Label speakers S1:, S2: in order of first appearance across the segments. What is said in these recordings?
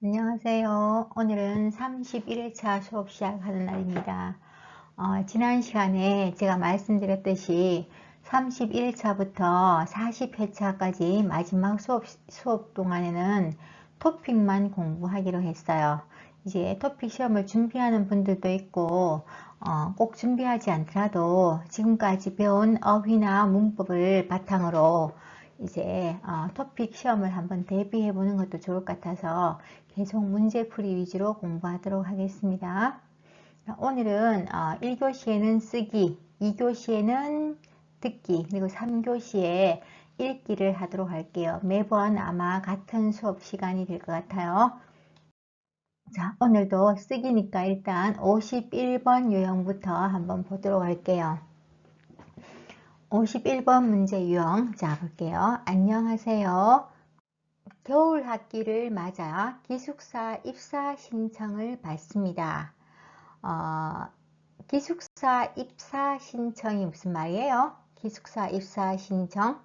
S1: 안녕하세요. 오늘은 31일차 수업 시작하는 날입니다. 지난 시간에 제가 말씀드렸듯이 31일차부터 40회차까지 마지막 수업 동안에는 토픽만 공부하기로 했어요. 이제 토픽 시험을 준비하는 분들도 있고 꼭 준비하지 않더라도 지금까지 배운 어휘나 문법을 바탕으로 이제 토픽 시험을 한번 대비해 보는 것도 좋을 것 같아서 계속 문제풀이 위주로 공부하도록 하겠습니다. 오늘은 1교시에는 쓰기, 2교시에는 듣기, 그리고 3교시에 읽기를 하도록 할게요. 매번 아마 같은 수업 시간이 될 것 같아요. 자, 오늘도 쓰기니까 일단 51번 유형부터 한번 보도록 할게요. 51번 문제 유형, 자 볼게요. 안녕하세요. 겨울 학기를 맞아 기숙사 입사 신청을 받습니다. 기숙사 입사 신청이 무슨 말이에요? 기숙사 입사 신청?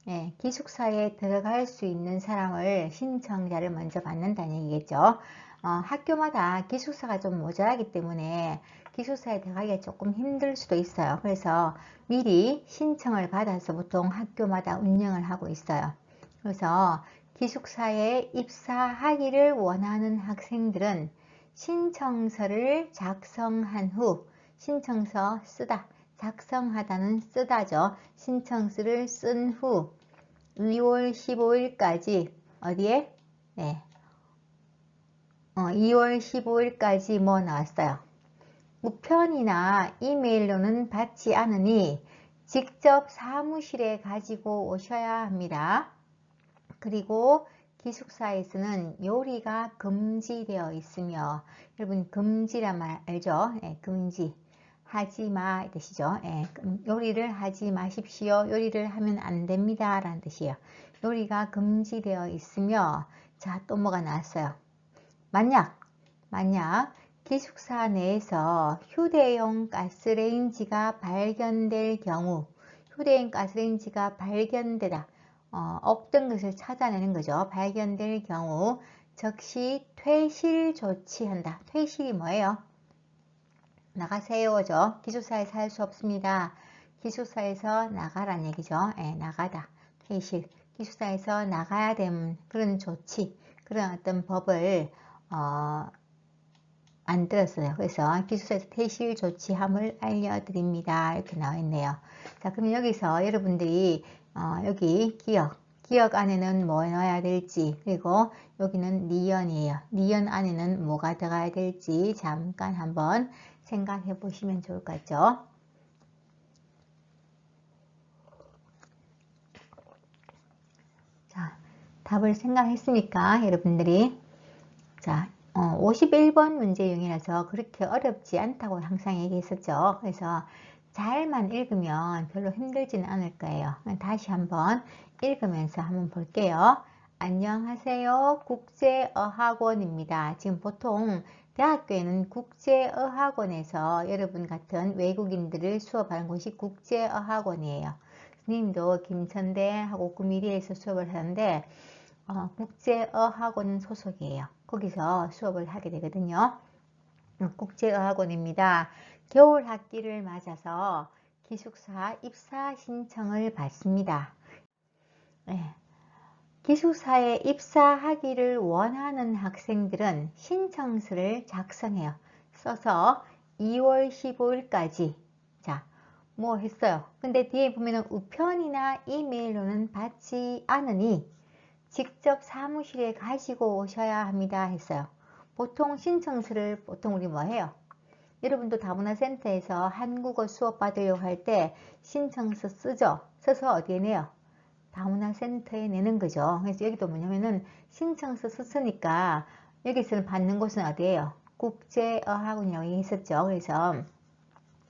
S1: 네, 기숙사에 들어갈 수 있는 사람을 신청자를 먼저 받는다는 얘기겠죠. 학교마다 기숙사가 좀 모자라기 때문에 기숙사에 들어가기가 조금 힘들 수도 있어요. 그래서 미리 신청을 받아서 보통 학교마다 운영을 하고 있어요. 그래서 기숙사에 입사하기를 원하는 학생들은 신청서를 작성한 후, 신청서 쓰다, 작성하다는 쓰다죠. 신청서를 쓴 후 2월 15일까지 어디에? 네. 2월 15일까지 뭐 나왔어요? 우편이나 이메일로는 받지 않으니 직접 사무실에 가지고 오셔야 합니다. 그리고 기숙사에서는 요리가 금지되어 있으며, 여러분 금지란 말 알죠? 네, 금지. 하지마 이 뜻이죠. 예, 요리를 하지 마십시오. 요리를 하면 안 됩니다 라는 뜻이에요. 요리가 금지되어 있으며, 자, 또 뭐가 나왔어요? 만약 기숙사 내에서 휴대용 가스레인지가 발견될 경우, 휴대용 가스레인지가 발견되다, 없던 것을 찾아내는 거죠. 발견될 경우 즉시 퇴실 조치한다. 퇴실이 뭐예요? 나가세요죠. 기숙사에 살 수 없습니다. 기숙사에서 나가란 얘기죠. 예, 나가다. 퇴실. 기숙사에서 나가야 되는 그런 조치, 그런 어떤 법을 만들었어요. 그래서 기숙사에서 퇴실 조치함을 알려드립니다. 이렇게 나와 있네요. 자, 그럼 여기서 여러분들이 여기 기억 안에는 뭐 넣어야 될지, 그리고 여기는 니언이에요. 니언 안에는 뭐가 들어가야 될지 잠깐 한번 생각해 보시면 좋을 것 같죠? 자, 답을 생각했으니까 여러분들이, 자, 51번 문제용이라서 그렇게 어렵지 않다고 항상 얘기했었죠. 그래서 잘만 읽으면 별로 힘들지는 않을 거예요. 다시 한번 읽으면서 한번 볼게요. 안녕하세요. 국제어학원입니다. 지금 보통 대학교에는 국제어학원에서 여러분 같은 외국인들을 수업하는 곳이 국제어학원이에요. 선생님도 김천대하고 구미대에서 수업을 하는데 국제어학원 소속이에요. 거기서 수업을 하게 되거든요. 국제어학원입니다. 겨울 학기를 맞아서 기숙사 입사 신청을 받습니다. 네. 기숙사에 입사하기를 원하는 학생들은 신청서를 작성해요. 써서 2월 15일까지. 자, 뭐 했어요? 근데 뒤에 보면은 우편이나 이메일로는 받지 않으니 직접 사무실에 가지고 오셔야 합니다 했어요. 보통 신청서를 보통 우리 뭐 해요? 여러분도 다문화센터에서 한국어 수업 받으려고 할 때 신청서 쓰죠? 써서 어디에 내요? 다문화센터에 내는 거죠. 그래서 여기도 뭐냐면은 신청서 썼으니까 여기서는 받는 곳은 어디예요? 국제어학원이라고 얘기했었죠. 그래서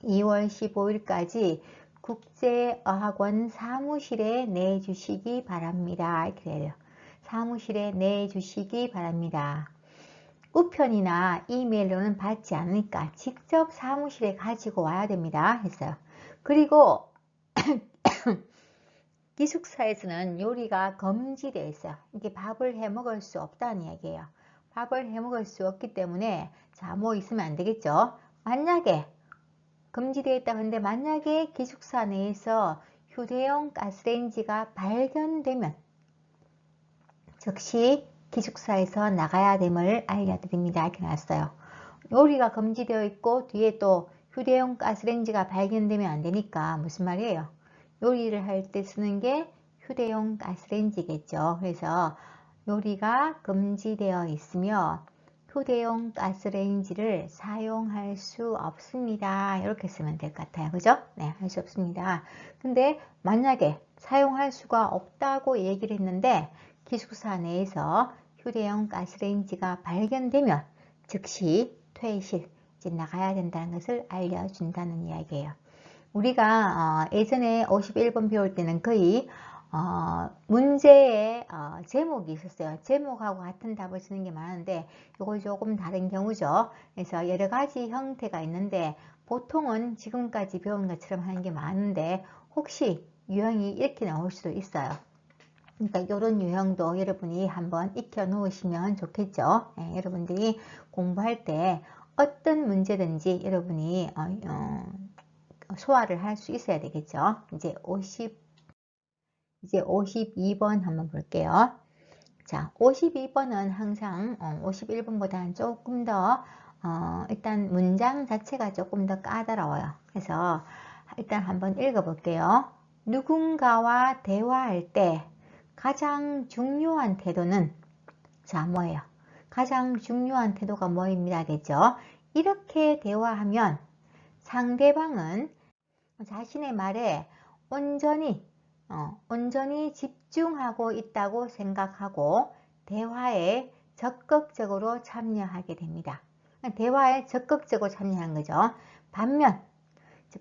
S1: 2월 15일까지 국제어학원 사무실에 내주시기 바랍니다. 이렇게 돼요. 사무실에 내주시기 바랍니다. 우편이나 이메일로는 받지 않으니까 직접 사무실에 가지고 와야 됩니다. 했어요. 그리고 기숙사에서는 요리가 금지되어 있어요. 이게 밥을 해 먹을 수 없다는 얘기예요. 밥을 해 먹을 수 없기 때문에 자, 뭐 있으면 안 되겠죠. 만약에 금지되어 있다. 근데 만약에 기숙사 내에서 휴대용 가스레인지가 발견되면 즉시 기숙사에서 나가야 됨을 알려드립니다. 이렇게 나왔어요. 요리가 금지되어 있고 뒤에 또 휴대용 가스레인지가 발견되면 안 되니까 무슨 말이에요? 요리를 할 때 쓰는 게 휴대용 가스레인지겠죠. 그래서 요리가 금지되어 있으며 휴대용 가스레인지를 사용할 수 없습니다. 이렇게 쓰면 될 것 같아요. 그죠? 네, 할 수 없습니다. 근데 만약에 사용할 수가 없다고 얘기를 했는데 기숙사 내에서 휴대용 가스레인지가 발견되면 즉시 퇴실, 이제 나가야 된다는 것을 알려준다는 이야기예요. 우리가 예전에 51번 배울 때는 거의 문제의 제목이 있었어요. 제목하고 같은 답을 쓰는 게 많은데 이거 조금 다른 경우죠. 그래서 여러 가지 형태가 있는데 보통은 지금까지 배운 것처럼 하는 게 많은데 혹시 유형이 이렇게 나올 수도 있어요. 그러니까 이런 유형도 여러분이 한번 익혀 놓으시면 좋겠죠. 네, 여러분들이 공부할 때 어떤 문제든지 여러분이 소화를 할 수 있어야 되겠죠. 이제 52번 한번 볼게요. 자, 52번은 항상 51번보다는 조금 더 일단 문장 자체가 조금 더 까다로워요. 그래서 일단 한번 읽어 볼게요. 누군가와 대화할 때 가장 중요한 태도는 자, 뭐예요? 가장 중요한 태도가 뭐입니다. 되죠? 이렇게 대화하면 상대방은 자신의 말에 온전히 집중하고 있다고 생각하고 대화에 적극적으로 참여하게 됩니다. 대화에 적극적으로 참여하는 거죠.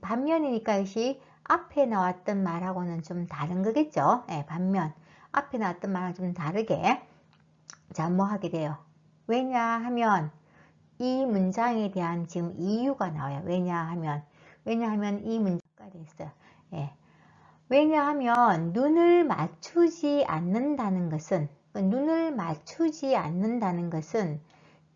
S1: 반면이니까 이것이 앞에 나왔던 말하고는 좀 다른 거겠죠. 네, 반면 앞에 나왔던 말은 좀 다르게 자, 뭐 하게 돼요? 왜냐하면 이 문장에 대한 지금 이유가 나와요. 왜냐하면 이 문장까지 있어요. 예. 왜냐하면 눈을 맞추지 않는다는 것은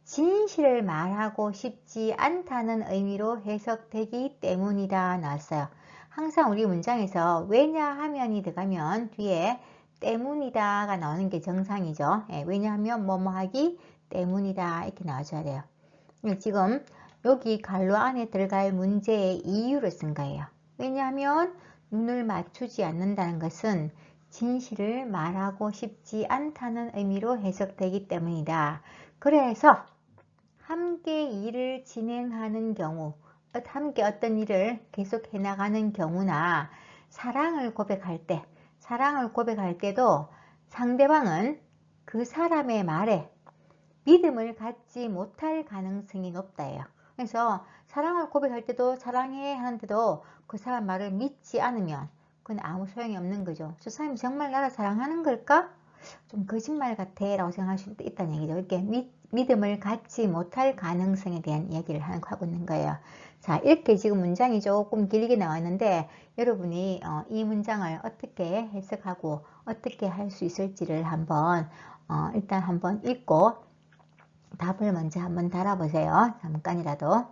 S1: 진실을 말하고 싶지 않다는 의미로 해석되기 때문이다 나왔어요. 항상 우리 문장에서 왜냐하면이 들어가면 뒤에 때문이다가 나오는 게 정상이죠. 예, 왜냐하면 뭐뭐 하기 때문이다 이렇게 나와줘야 돼요. 지금 여기 갈로 안에 들어갈 문제의 이유를 쓴 거예요. 왜냐하면 눈을 맞추지 않는다는 것은 진실을 말하고 싶지 않다는 의미로 해석되기 때문이다. 그래서 함께 일을 진행하는 경우, 함께 어떤 일을 계속 해나가는 경우나 사랑을 고백할 때도 상대방은 그 사람의 말에 믿음을 갖지 못할 가능성이 높다예요. 그래서 사랑을 고백할 때도 사랑해 하는데도 그 사람 말을 믿지 않으면 그건 아무 소용이 없는 거죠. 저 사람이 정말 나를 사랑하는 걸까? 좀 거짓말 같아 라고 생각할 수도 있다는 얘기죠. 이렇게 믿음을 갖지 못할 가능성에 대한 이야기를 하고 있는 거예요. 자, 이렇게 지금 문장이 조금 길게 나왔는데 여러분이 이 문장을 어떻게 해석하고 어떻게 할 수 있을지를 한번 일단 한번 읽고 답을 먼저 한번 달아보세요. 잠깐이라도.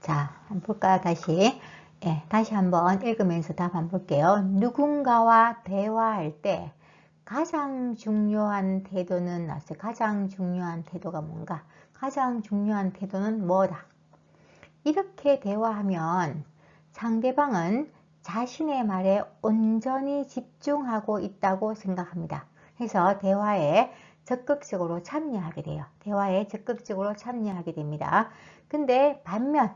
S1: 자, 한번 볼까요? 다시. 예, 다시 한번 읽으면서 답 한번 볼게요. 누군가와 대화할 때 가장 중요한 태도는 나왔어요. 가장 중요한 태도가 뭔가? 가장 중요한 태도는 뭐다? 이렇게 대화하면 상대방은 자신의 말에 온전히 집중하고 있다고 생각합니다. 그래서 대화에 적극적으로 참여하게 돼요. 대화에 적극적으로 참여하게 됩니다. 근데 반면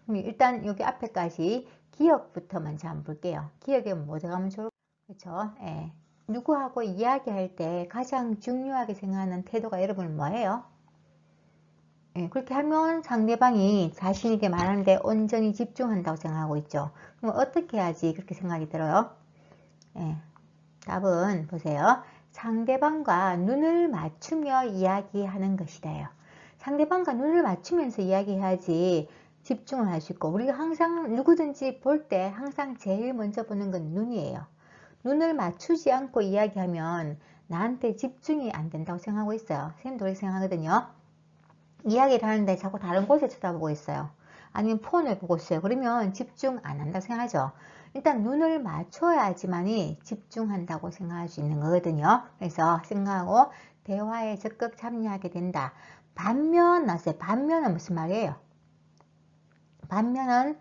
S1: 일단 여기 앞에까지 기억부터 먼저 한번 볼게요. 기억에 뭐 들어가면 좋을까요? 그렇죠? 예. 누구하고 이야기할 때 가장 중요하게 생각하는 태도가 여러분 뭐예요? 예, 그렇게 하면 상대방이 자신에게 말하는데 온전히 집중한다고 생각하고 있죠. 그럼 어떻게 해야지 그렇게 생각이 들어요? 예, 답은 보세요. 상대방과 눈을 맞추며 이야기하는 것이다요. 상대방과 눈을 맞추면서 이야기해야지 집중을 할 수 있고, 우리가 항상 누구든지 볼 때 항상 제일 먼저 보는 건 눈이에요. 눈을 맞추지 않고 이야기하면 나한테 집중이 안 된다고 생각하고 있어요. 선생님도 그렇게 생각하거든요. 이야기를 하는데 자꾸 다른 곳에 쳐다보고 있어요. 아니면 폰을 보고 있어요. 그러면 집중 안 한다고 생각하죠. 일단 눈을 맞춰야지만이 집중한다고 생각할 수 있는 거거든요. 그래서 생각하고 대화에 적극 참여하게 된다. 반면 나왔어요. 반면은 무슨 말이에요? 반면은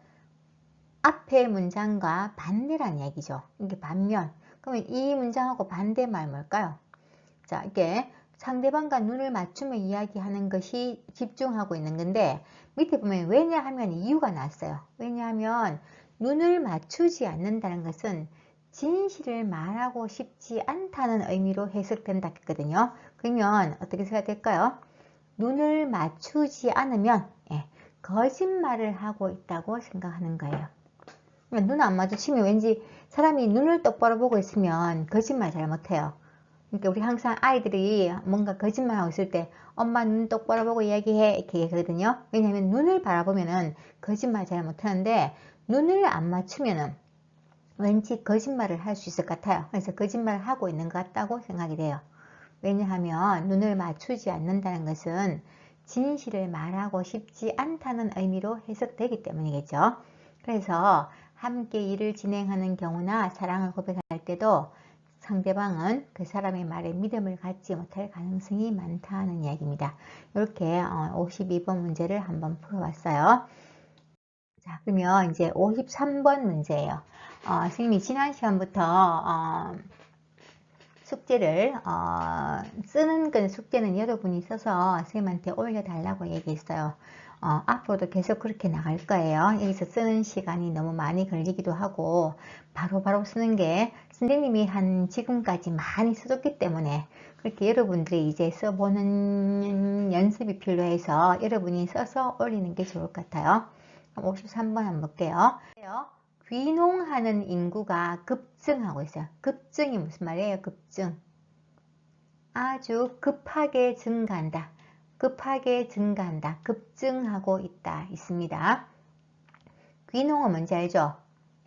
S1: 앞의 문장과 반대란 얘기죠. 이게 반면. 그러면 이 문장하고 반대말 뭘까요? 자, 이게 상대방과 눈을 맞추며 이야기하는 것이 집중하고 있는 건데, 밑에 보면 왜냐하면 이유가 나왔어요. 왜냐하면 눈을 맞추지 않는다는 것은 진실을 말하고 싶지 않다는 의미로 해석된다 했거든요. 그러면 어떻게 써야 될까요? 눈을 맞추지 않으면 거짓말을 하고 있다고 생각하는 거예요. 눈 안 마주치면 왠지 사람이 눈을 똑바로 보고 있으면 거짓말 잘 못해요. 그러니까 우리 항상 아이들이 뭔가 거짓말하고 있을 때 엄마 눈 똑바로 보고 이야기해 이렇게 얘기하거든요. 왜냐하면 눈을 바라보면은 거짓말 잘 못하는데 눈을 안 맞추면은 왠지 거짓말을 할 수 있을 것 같아요. 그래서 거짓말을 하고 있는 것 같다고 생각이 돼요. 왜냐하면 눈을 맞추지 않는다는 것은 진실을 말하고 싶지 않다는 의미로 해석되기 때문이겠죠. 그래서 함께 일을 진행하는 경우나 사랑을 고백할 때도 상대방은 그 사람의 말에 믿음을 갖지 못할 가능성이 많다는 이야기입니다. 이렇게 52번 문제를 한번 풀어봤어요. 자, 그러면 이제 53번 문제예요. 선생님이 지난 시간부터 숙제를 쓰는 건 숙제는 여러분이 써서 선생님한테 올려달라고 얘기했어요. 앞으로도 계속 그렇게 나갈 거예요. 여기서 쓰는 시간이 너무 많이 걸리기도 하고 바로바로 쓰는 게 선생님이 한 지금까지 많이 써줬기 때문에 그렇게 여러분들이 이제 써보는 연습이 필요해서 여러분이 써서 올리는 게 좋을 것 같아요. 53번 한번 볼게요. 귀농하는 인구가 급증하고 있어요. 급증이 무슨 말이에요? 급증. 아주 급하게 증가한다. 급하게 증가한다. 급증하고 있다. 있습니다. 귀농은 뭔지 알죠?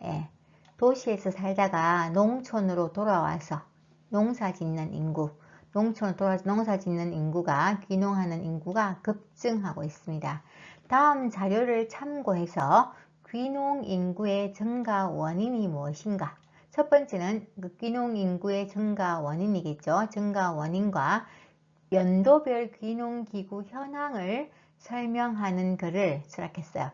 S1: 예. 도시에서 살다가 농촌으로 돌아와서 농사 짓는 인구, 농촌으로 돌아와서 농사 짓는 인구가, 귀농하는 인구가 급증하고 있습니다. 다음 자료를 참고해서 귀농 인구의 증가 원인이 무엇인가? 첫 번째는 그 귀농 인구의 증가 원인이겠죠. 증가 원인과 연도별 귀농 기구 현황을 설명하는 글을 수락했어요.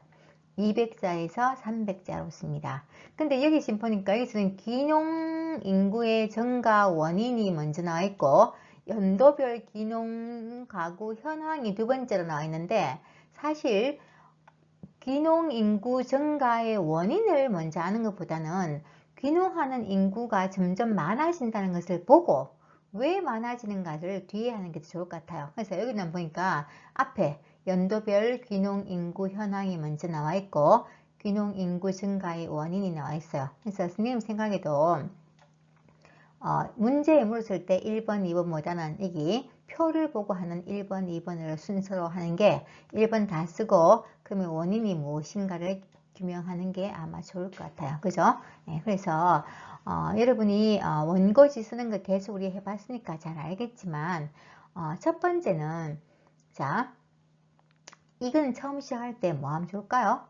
S1: 200자에서 300자로 씁니다. 근데 여기 지금 보니까 여기서는 귀농 인구의 증가 원인이 먼저 나와 있고 연도별 귀농 가구 현황이 두 번째로 나와 있는데, 사실 귀농 인구 증가의 원인을 먼저 아는 것보다는 귀농하는 인구가 점점 많아진다는 것을 보고 왜 많아지는가를 뒤에 하는 게 좋을 것 같아요. 그래서 여기는 보니까 앞에 연도별 귀농 인구 현황이 먼저 나와 있고 귀농 인구 증가의 원인이 나와 있어요. 그래서 선생님 생각에도 문제에 물었을 때 1번, 2번보다는 여기 표를 보고 하는 1번, 2번을 순서로 하는 게 1번 다 쓰고 그러면 원인이 무엇인가를 규명하는 게 아마 좋을 것 같아요. 그죠? 네, 그래서 여러분이 원고지 쓰는 거 계속 우리 해봤으니까 잘 알겠지만 첫 번째는 자, 이건 처음 시작할 때 뭐 하면 좋을까요?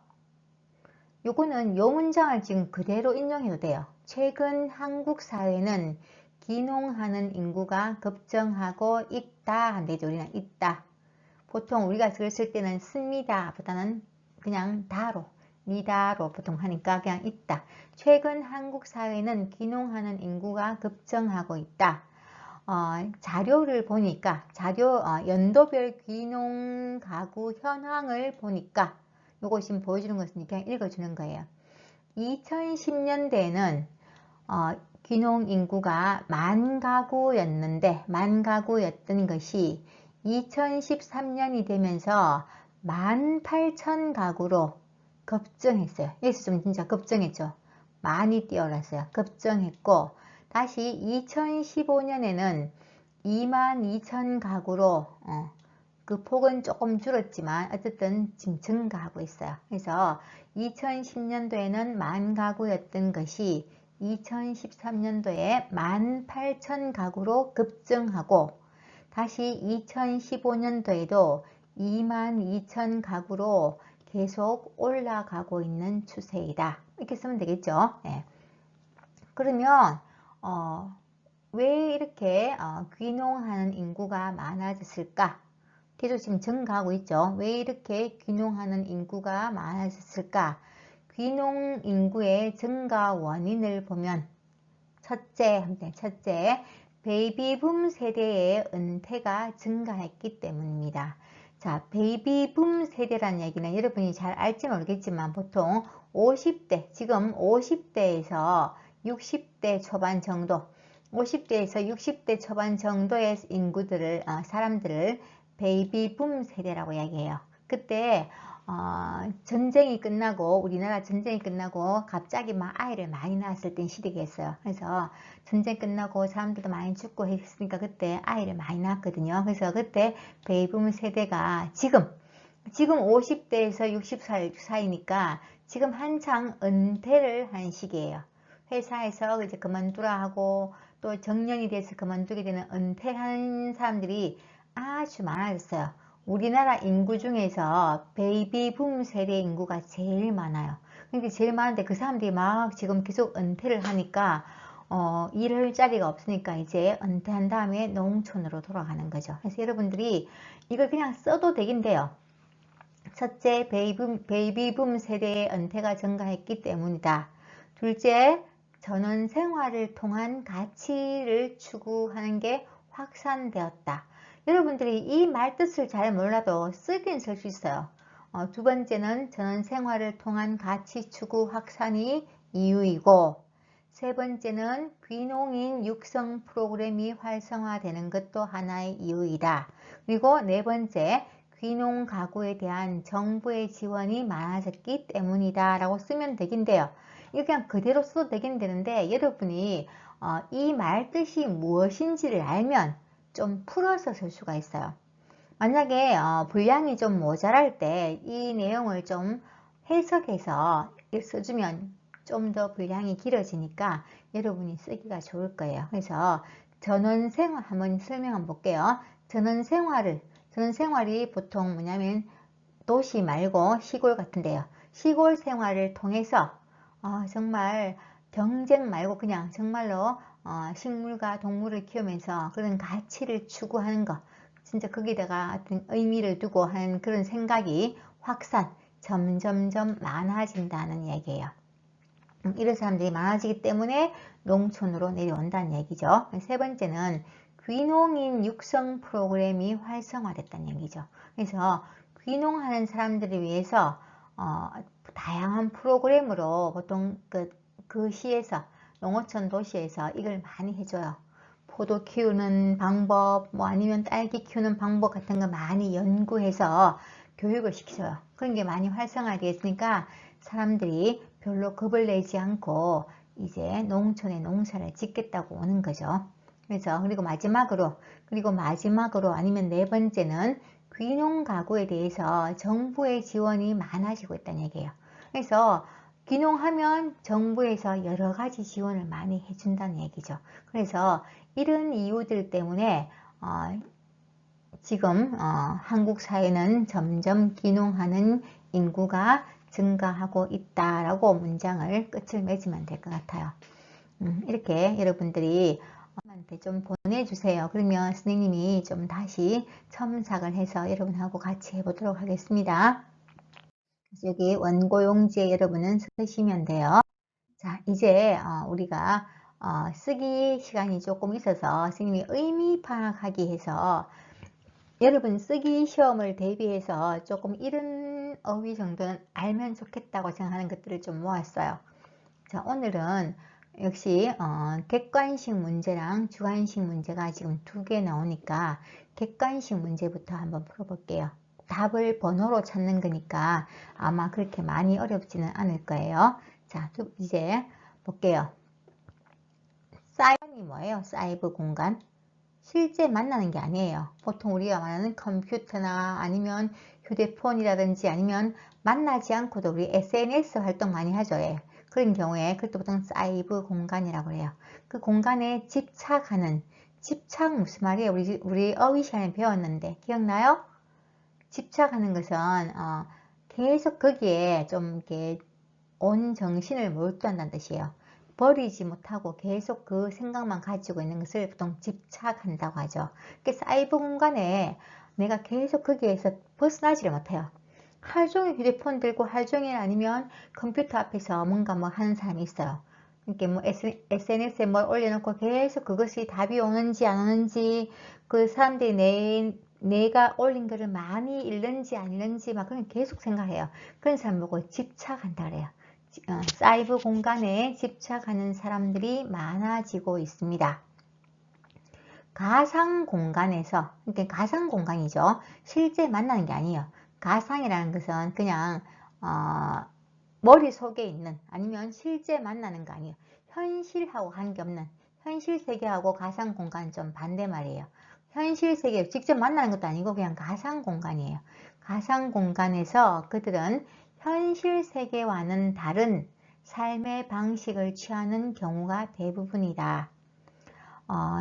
S1: 요거는 요 문장을 지금 그대로 인용해도 돼요. 최근 한국 사회는 귀농하는 인구가 급증하고 있다 한대죠. 우리는 있다. 보통 우리가 글을 쓸 때는 씁니다 보다는 그냥 다로, 니다로 보통 하니까 그냥 있다. 최근 한국 사회는 귀농하는 인구가 급증하고 있다. 자료를 보니까 연도별 귀농 가구 현황을 보니까 요거 지금 보여주는 것은 그냥 읽어주는 거예요. 2010년대에는 귀농 인구가 만 가구였던 것이 2013년이 되면서 18,000가구로 급증했어요. 여기서 좀 진짜 급증했죠. 많이 뛰어났어요. 급증했고 다시 2015년에는 22,000가구로 그 폭은 조금 줄었지만 어쨌든 지금 증가하고 있어요. 그래서 2010년도에는 10,000가구였던 것이 2013년도에 18,000가구로 급증하고 다시 2015년도에도 22,000가구로 계속 올라가고 있는 추세이다. 이렇게 쓰면 되겠죠. 네. 그러면 왜 이렇게 귀농하는 인구가 많아졌을까? 계속 지금 증가하고 있죠. 왜 이렇게 귀농하는 인구가 많아졌을까? 귀농 인구의 증가 원인을 보면 첫째, 베이비붐 세대의 은퇴가 증가했기 때문입니다. 자, 베이비붐 세대라는 얘기는 여러분이 잘 알지 모르겠지만 보통 50대, 지금 50대에서 60대 초반 정도, 50대에서 60대 초반 정도의 인구들을, 사람들을 베이비붐 세대라고 이야기해요. 그때 전쟁이 끝나고 우리나라 전쟁이 끝나고 갑자기 막 아이를 많이 낳았을 땐 시대겠어요. 그래서 전쟁 끝나고 사람들도 많이 죽고 했으니까 그때 아이를 많이 낳았거든요. 그래서 그때 베이비붐 세대가 지금 50대에서 60살 사이니까 지금 한창 은퇴를 한 시기예요. 회사에서 이제 그만두라 하고 또 정년이 돼서 그만두게 되는 은퇴한 사람들이 아주 많아졌어요. 우리나라 인구 중에서 베이비붐 세대 인구가 제일 많아요. 그러니까 제일 많은데 그 사람들이 막 지금 계속 은퇴를 하니까 일할 자리가 없으니까 이제 은퇴한 다음에 농촌으로 돌아가는 거죠. 그래서 여러분들이 이걸 그냥 써도 되긴 돼요. 첫째, 베이비붐 세대의 은퇴가 증가했기 때문이다. 둘째, 전원 생활을 통한 가치를 추구하는 게 확산되었다. 여러분들이 이 말 뜻을 잘 몰라도 쓰긴 쓸 수 있어요. 두 번째는 전원 생활을 통한 가치 추구 확산이 이유이고, 세 번째는 귀농인 육성 프로그램이 활성화되는 것도 하나의 이유이다. 그리고 네 번째, 귀농 가구에 대한 정부의 지원이 많아졌기 때문이다 라고 쓰면 되긴 돼요. 이거 그냥 그대로 써도 되긴 되는데 여러분이 이 말 뜻이 무엇인지를 알면 좀 풀어서 쓸 수가 있어요. 만약에 분량이 좀 모자랄 때 이 내용을 좀 해석해서 써주면 좀 더 분량이 길어지니까 여러분이 쓰기가 좋을 거예요. 그래서 전원생활 한번 설명 한번 볼게요. 전원생활이 보통 뭐냐면 도시 말고 시골 같은데요. 시골 생활을 통해서 정말 경쟁 말고 그냥 정말로 식물과 동물을 키우면서 그런 가치를 추구하는 것, 진짜 거기다가 어떤 의미를 두고 하는 그런 생각이 점점점 많아진다는 얘기예요. 이런 사람들이 많아지기 때문에 농촌으로 내려온다는 얘기죠. 세 번째는 귀농인 육성 프로그램이 활성화됐다는 얘기죠. 그래서 귀농하는 사람들을 위해서 다양한 프로그램으로 보통 그 시에서 농어촌 도시에서 이걸 많이 해줘요. 포도 키우는 방법, 뭐 아니면 딸기 키우는 방법 같은 거 많이 연구해서 교육을 시켜줘요. 그런 게 많이 활성화되어 있으니까 사람들이 별로 겁을 내지 않고 이제 농촌에 농사를 짓겠다고 오는 거죠. 그래서 그리고 마지막으로 아니면 네 번째는 귀농 가구에 대해서 정부의 지원이 많아지고 있다는 얘기예요. 그래서 귀농하면 정부에서 여러 가지 지원을 많이 해준다는 얘기죠. 그래서 이런 이유들 때문에 지금 한국 사회는 점점 귀농하는 인구가 증가하고 있다라고 문장을 끝을 맺으면 될 것 같아요. 이렇게 여러분들이 한테 좀 보내주세요. 그러면 선생님이 좀 다시 첨삭을 해서 여러분하고 같이 해보도록 하겠습니다. 그래서 여기 원고용지에 여러분은 쓰시면 돼요. 자, 이제 우리가 쓰기 시간이 조금 있어서 선생님이 의미 파악하기 해서 여러분 쓰기 시험을 대비해서 조금 이런 어휘 정도는 알면 좋겠다고 생각하는 것들을 좀 모았어요. 자, 오늘은 역시 객관식 문제랑 주관식 문제가 지금 두 개 나오니까 객관식 문제부터 한번 풀어볼게요. 답을 번호로 찾는 거니까 아마 그렇게 많이 어렵지는 않을 거예요. 자, 이제 볼게요. 사이버이 뭐예요? 사이버 공간. 실제 만나는 게 아니에요. 보통 우리가 말하는 컴퓨터나 아니면 휴대폰이라든지 아니면 만나지 않고도 우리 SNS 활동 많이 하죠. 예. 그런 경우에 그것도 보통 사이버 공간이라고 해요. 그 공간에 집착하는, 집착 무슨 말이에요? 우리 어휘 시간에 배웠는데 기억나요? 집착하는 것은 계속 거기에 좀 이렇게 온 정신을 몰두한다는 뜻이에요. 버리지 못하고 계속 그 생각만 가지고 있는 것을 보통 집착한다고 하죠. 사이버 공간에 내가 계속 거기에서 벗어나지를 못해요. 하루 종일 휴대폰 들고 하루 종일 아니면 컴퓨터 앞에서 뭔가 뭐 하는 사람이 있어요. 이렇게 뭐 SNS에 뭘 올려놓고 계속 그것이 답이 오는지 안 오는지, 그 사람들이 내가 올린 글을 많이 읽는지 안 읽는지 막 그런 계속 생각해요. 그런 사람 보고 집착한다 그래요. 사이버 공간에 집착하는 사람들이 많아지고 있습니다. 가상 공간에서, 그러니까 가상 공간이죠. 실제 만나는 게 아니에요. 가상이라는 것은 그냥 머릿속에 있는, 아니면 실제 만나는 거 아니에요. 현실하고 관계없는, 현실 세계하고 가상 공간은 좀 반대 말이에요. 현실 세계 직접 만나는 것도 아니고 그냥 가상 공간이에요. 가상 공간에서 그들은 현실 세계와는 다른 삶의 방식을 취하는 경우가 대부분이다.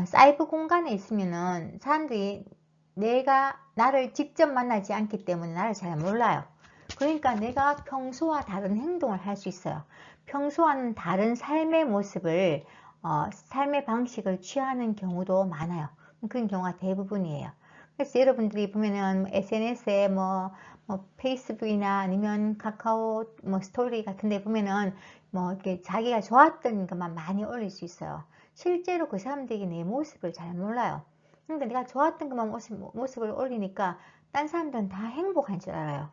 S1: 사이버 공간에 있으면은 사람들이 나를 직접 만나지 않기 때문에 나를 잘 몰라요. 그러니까 내가 평소와 다른 행동을 할 수 있어요. 평소와는 다른 삶의 모습을, 삶의 방식을 취하는 경우도 많아요. 그런 경우가 대부분이에요. 그래서 여러분들이 보면은 SNS에 페이스북이나 아니면 카카오 스토리 같은 데 보면은 이렇게 자기가 좋았던 것만 많이 올릴 수 있어요. 실제로 그 사람들이 내 모습을 잘 몰라요. 그러니까 내가 좋았던 것만 모습을 올리니까 딴 사람들은 다 행복한 줄 알아요.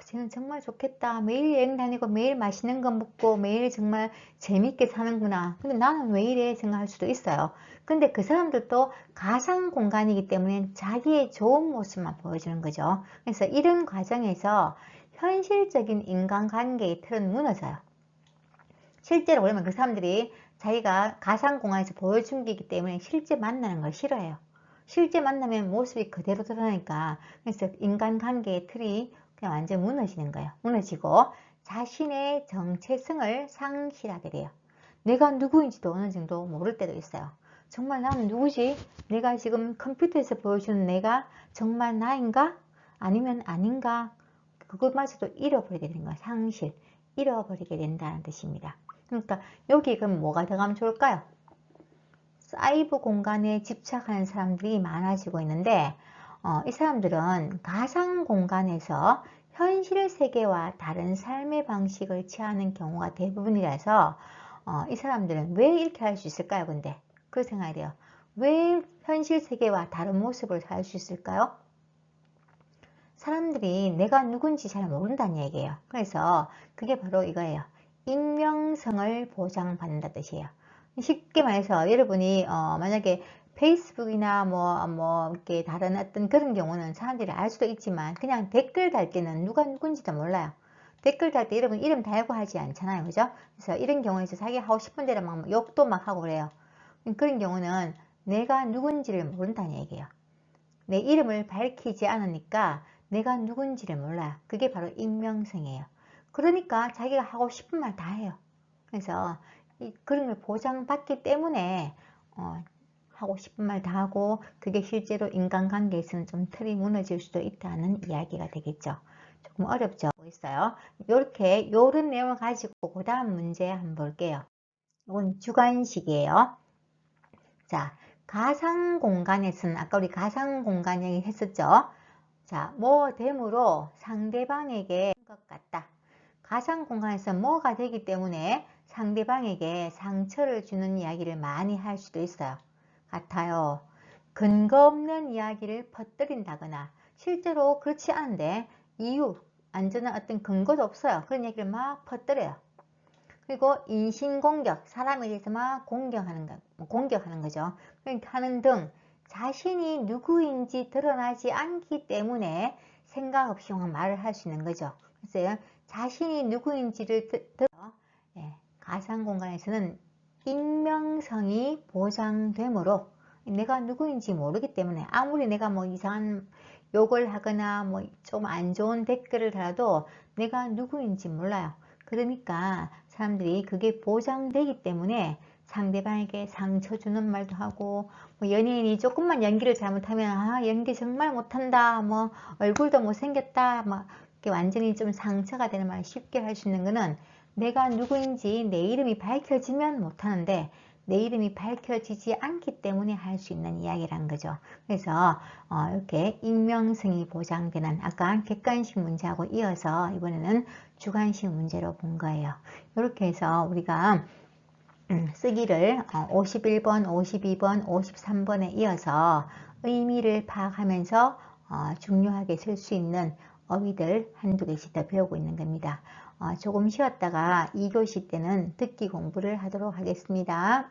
S1: 쟤는 정말 좋겠다. 매일 여행 다니고 매일 맛있는 거 먹고 매일 정말 재밌게 사는구나. 근데 나는 왜 이래 생각할 수도 있어요. 근데 그 사람들도 가상 공간이기 때문에 자기의 좋은 모습만 보여주는 거죠. 그래서 이런 과정에서 현실적인 인간관계의 틀은 무너져요. 실제로 그러면 그 사람들이 자기가 가상 공간에서 보여준 게이기 때문에 실제 만나는 걸 싫어해요. 실제 만나면 모습이 그대로 드러나니까. 그래서 인간관계의 틀이 그냥 완전 무너지는 거예요. 무너지고 자신의 정체성을 상실하게 돼요. 내가 누구인지도 어느 정도 모를 때도 있어요. 정말 나는 누구지? 내가 지금 컴퓨터에서 보여주는 내가 정말 나인가? 아니면 아닌가? 그것마저도 잃어버리게 되는 거예요. 상실. 잃어버리게 된다는 뜻입니다. 그러니까 여기 그럼 뭐가 들어가면 좋을까요? 사이버 공간에 집착하는 사람들이 많아지고 있는데 이 사람들은 가상 공간에서 현실 세계와 다른 삶의 방식을 취하는 경우가 대부분이라서 이 사람들은 왜 이렇게 할 수 있을까요? 근데 그 생각이 돼요. 왜 현실 세계와 다른 모습을 살 수 있을까요? 사람들이 내가 누군지 잘 모른다는 얘기예요. 그래서 그게 바로 이거예요. 익명성을 보장받는다 뜻이에요. 쉽게 말해서 여러분이 만약에 페이스북이나 이렇게 다른 어떤 그런 경우는 사람들이 알 수도 있지만 그냥 댓글 달 때는 누가 누군지도 몰라요. 댓글 달 때 여러분 이름 달고 하지 않잖아요. 그죠? 그래서 이런 경우에서 자기 하고 싶은 대로 막 욕도 막 하고 그래요. 그런 경우는 내가 누군지를 모른다는 얘기예요. 내 이름을 밝히지 않으니까 내가 누군지를 몰라요. 그게 바로 익명성이에요. 그러니까 자기가 하고 싶은 말 다 해요. 그래서 그런 걸 보장받기 때문에 하고 싶은 말 다 하고 그게 실제로 인간관계에서는 좀 틀이 무너질 수도 있다는 이야기가 되겠죠. 조금 어렵죠. 있어요. 이렇게 요런 내용을 가지고 그 다음 문제 한번 볼게요. 이건 주관식이에요. 자, 가상 공간에서는 아까 우리 가상 공간 얘기 했었죠. 자, 뭐 됨으로 상대방에게 것 같다. 가상 공간에서 뭐가 되기 때문에 상대방에게 상처를 주는 이야기를 많이 할 수도 있어요. 같아요. 근거 없는 이야기를 퍼뜨린다거나 실제로 그렇지 않은데 이유, 안전한 어떤 근거도 없어요. 그런 얘기를 막 퍼뜨려요. 그리고 인신공격, 사람에 대해서 막 공격하는 거죠. 그러니까 하는 등 자신이 누구인지 드러나지 않기 때문에 생각 없이 말을 할 수 있는 거죠. 그래서 자신이 누구인지를 들어 가상 공간에서는 익명성이 보장되므로 내가 누구인지 모르기 때문에 아무리 내가 뭐 이상한 욕을 하거나 뭐 좀 안 좋은 댓글을 달아도 내가 누구인지 몰라요. 그러니까 사람들이 그게 보장되기 때문에 상대방에게 상처 주는 말도 하고, 뭐 연예인이 조금만 연기를 잘못하면 아 연기 정말 못한다, 뭐 얼굴도 못생겼다, 막 이렇게 완전히 좀 상처가 되는 말 쉽게 할 수 있는 거는 내가 누구인지 내 이름이 밝혀지면 못하는데 내 이름이 밝혀지지 않기 때문에 할 수 있는 이야기란 거죠. 그래서 이렇게 익명성이 보장되는 아까 객관식 문제하고 이어서 이번에는 주관식 문제로 본 거예요. 이렇게 해서 우리가 쓰기를 51번, 52번, 53번에 이어서 의미를 파악하면서 중요하게 쓸 수 있는 어휘들 한두 개씩 더 배우고 있는 겁니다. 조금 쉬었다가 2교시 때는 듣기 공부를 하도록 하겠습니다.